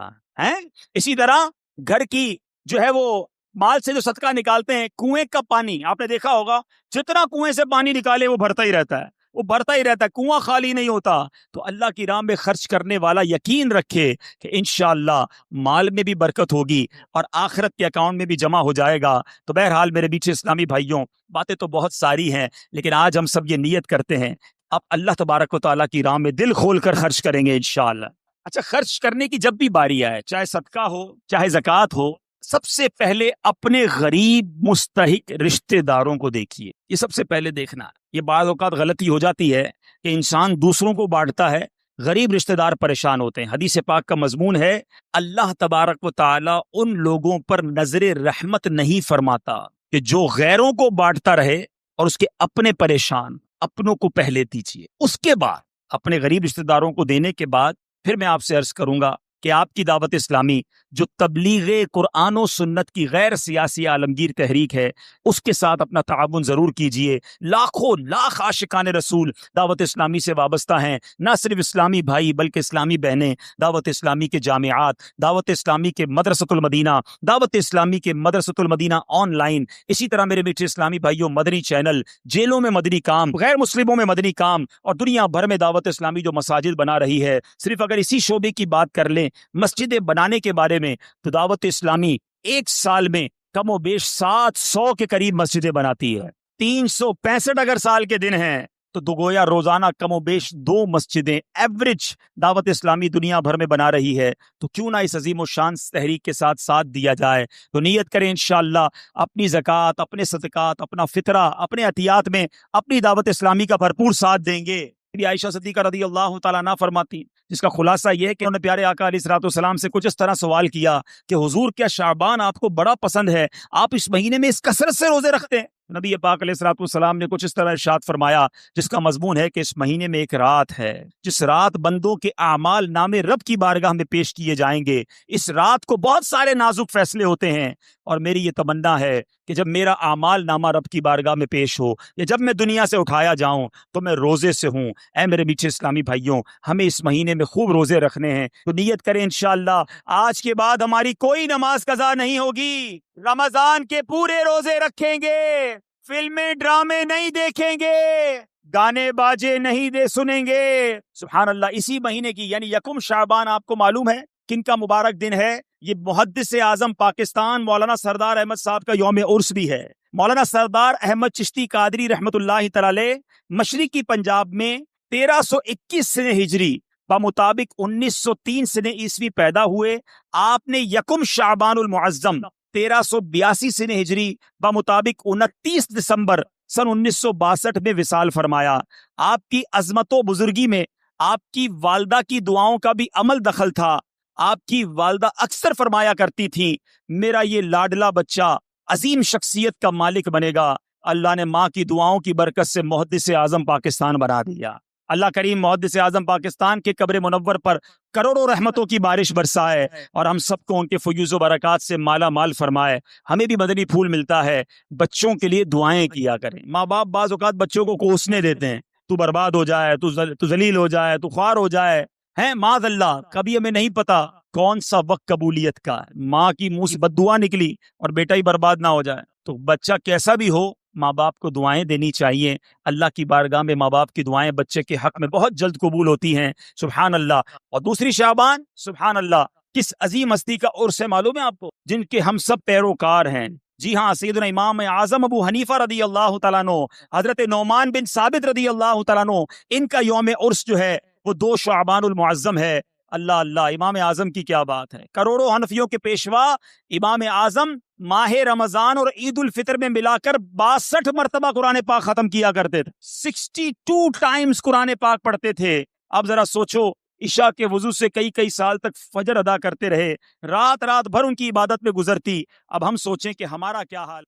اسی طرح گھر کی جو ہے وہ مال سے جو صدقہ نکالتے ہیں، کنویں کا پانی آپ نے دیکھا ہوگا، جتنا کنویں سے پانی نکالے وہ بھرتا ہی رہتا ہے، وہ بھرتا ہی رہتا ہے، کنواں خالی نہیں ہوتا۔ تو اللہ کی راہ میں خرچ کرنے والا یقین رکھے کہ انشاءاللہ مال میں بھی برکت ہوگی اور آخرت کے اکاؤنٹ میں بھی جمع ہو جائے گا۔ تو بہرحال میرے میٹھے اسلامی بھائیوں، باتیں تو بہت ساری ہیں، لیکن آج ہم سب یہ نیت کرتے ہیں اب اللہ تبارک و تعالیٰ کی راہ میں دل کھول کر خرچ کریں گے انشاءاللہ۔ اچھا، خرچ کرنے کی جب بھی باری آئے، چاہے صدقہ ہو چاہے زکوٰۃ ہو، سب سے پہلے اپنے غریب مستحق رشتہ داروں کو دیکھیے، یہ سب سے پہلے دیکھنا۔ یہ بعض اوقات غلطی ہو جاتی ہے کہ انسان دوسروں کو بانٹتا ہے، غریب رشتہ دار پریشان ہوتے ہیں۔ حدیث پاک کا مضمون ہے اللہ تبارک و تعالیٰ ان لوگوں پر نظر رحمت نہیں فرماتا کہ جو غیروں کو بانٹتا رہے اور اس کے اپنے پریشان، اپنوں کو پہلے دیجیے، اس کے بعد اپنے غریب رشتہ داروں کو دینے کے بعد پھر میں آپ سے عرض کروں گا کہ آپ کی دعوت اسلامی جو تبلیغ قرآن و سنت کی غیر سیاسی عالمگیر تحریک ہے اس کے ساتھ اپنا تعاون ضرور کیجئے۔ لاکھوں لاکھ عاشقان رسول دعوت اسلامی سے وابستہ ہیں، نہ صرف اسلامی بھائی بلکہ اسلامی بہنیں، دعوت اسلامی کے جامعات، دعوت اسلامی کے مدرسۃ المدینہ، دعوت اسلامی کے مدرسۃ المدینہ آن لائن، اسی طرح میرے میٹھے اسلامی بھائیوں مدنی چینل، جیلوں میں مدنی کام، غیر مسلموں میں مدنی کام، اور دنیا بھر میں دعوت اسلامی جو مساجد بنا رہی ہے۔ صرف اگر اسی شعبے کی بات کر لیں مسجدیں بنانے کے بارے میں تو دعوت اسلامی ایک سال میں کم و بیش 700 کے قریب مسجدیں بناتی ہے۔ 365 اگر سال کے دن ہیں تو گویا روزانہ کم و بیش 2 مسجدیں ایوریج دعوت اسلامی دنیا بھر میں بنا رہی ہے۔ تو کیوں نہ اس عظیم و شان تحریک کے ساتھ دیا جائے۔ تو نیت کریں انشاءاللہ اپنی زکوٰۃ، اپنے صدقات، اپنا فطرہ، اپنے عطیات میں اپنی دعوت اسلامی کا بھرپور ساتھ دیں گے۔ عائشہ صدیقہ رضی اللہ تعالیٰ عنہ فرماتی، جس کا خلاصہ یہ ہے کہ انہوں نے پیارے آقا علیہ الصلوۃ والسلام سے کچھ اس طرح سوال کیا کہ حضور کیا شعبان آپ کو بڑا پسند ہے، آپ اس مہینے میں اس کثرت سے روزے رکھتے ہیں؟ نبی پاک علیہ الصلوۃ والسلام نے کچھ اس طرح ارشاد فرمایا جس کا مضمون ہے کہ اس مہینے میں ایک رات ہے جس رات بندوں کے اعمال نامے رب کی بارگاہ میں پیش کیے جائیں گے۔ اس رات کو بہت سارے نازک فیصلے ہوتے ہیں، اور میری یہ تمنا ہے کہ جب میرا اعمال نامہ رب کی بارگاہ میں پیش ہو یا جب میں دنیا سے اٹھایا جاؤں تو میں روزے سے ہوں۔ اے میرے میٹھے اسلامی بھائیوں، ہمیں اس مہینے میں خوب روزے رکھنے ہیں، تو نیت کریں انشاءاللہ آج کے بعد ہماری کوئی نماز قضا نہیں ہوگی، رمضان کے پورے روزے رکھیں گے، فلمیں ڈرامے نہیں دیکھیں گے، گانے باجے نہیں سنیں گے۔ سبحان اللہ۔ اسی مہینے کی یعنی یکم شعبان آپ کو معلوم ہے کن کا مبارک دن ہے؟ یہ محدث اعظم پاکستان مولانا سردار احمد صاحب کا یوم عرس بھی ہے۔ مولانا سردار احمد چشتی قادری رحمت اللہ تعالی علیہ مشرقی پنجاب میں 1321 سنہ ہجری بمطابق 1903 سنہ عیسوی پیدا ہوئے۔ آپ نے یکم شعبان المعظم 1382 سنہ ہجری بمطابق 29 دسمبر سن 1962 میں وصال فرمایا۔ آپ کی عظمت و بزرگی میں آپ کی والدہ کی دعاؤں کا بھی عمل دخل تھا۔ آپ کی والدہ اکثر فرمایا کرتی تھی میرا یہ لاڈلا بچہ عظیم شخصیت کا مالک بنے گا۔ اللہ نے ماں کی دعاؤں کی برکت سے محدث اعظم پاکستان بنا دیا۔ اللہ کریم محدث اعظم پاکستان کے قبر منور پر کروڑوں رحمتوں کی بارش برسائے اور ہم سب کو ان کے فیوز و برکات سے مالا مال فرمائے۔ ہمیں بھی مدنی پھول ملتا ہے، بچوں کے لیے دعائیں کیا کریں۔ ماں باپ بعض اوقات بچوں کو کوسنے دیتے ہیں، تو برباد ہو جائے، تو ذلیل ہو جائے، تو خوار ہو جائے، ہیں معاذ اللہ۔ کبھی ہمیں نہیں پتا کون سا وقت قبولیت کا ہے، ماں کی منہ سے بد دعا نکلی اور بیٹا ہی برباد نہ ہو جائے۔ تو بچہ کیسا بھی ہو ماں باپ کو دعائیں دینی چاہیے۔ اللہ کی بارگاہ میں ماں باپ کی دعائیں بچے کے حق میں بہت جلد قبول ہوتی ہیں۔ سبحان اللہ۔ اور دوسری شعبان، سبحان اللہ، کس عظیم ہستی کا عرس ہے معلوم ہے آپ کو، جن کے ہم سب پیروکار ہیں؟ جی ہاں، سیدنا امام اعظم ابو حنیفہ رضی اللہ تعالیٰ عنہ، حضرت نعمان بن ثابت رضی اللہ تعالیٰ عنہ، ان کا یوم عرس جو ہے وہ 2 شعبان المعظم ہے۔ اللہ اللہ، امام اعظم کی کیا بات ہے۔ کروڑوں حنفیوں کے پیشوا امام اعظم ماہ رمضان اور عید الفطر میں ملا کر 62 مرتبہ قرآن پاک ختم کیا کرتے تھے، 62 ٹائمز قرآن پاک پڑھتے تھے۔ اب ذرا سوچو، عشاء کے وضو سے کئی سال تک فجر ادا کرتے رہے، رات بھر ان کی عبادت میں گزرتی۔ اب ہم سوچیں کہ ہمارا کیا حال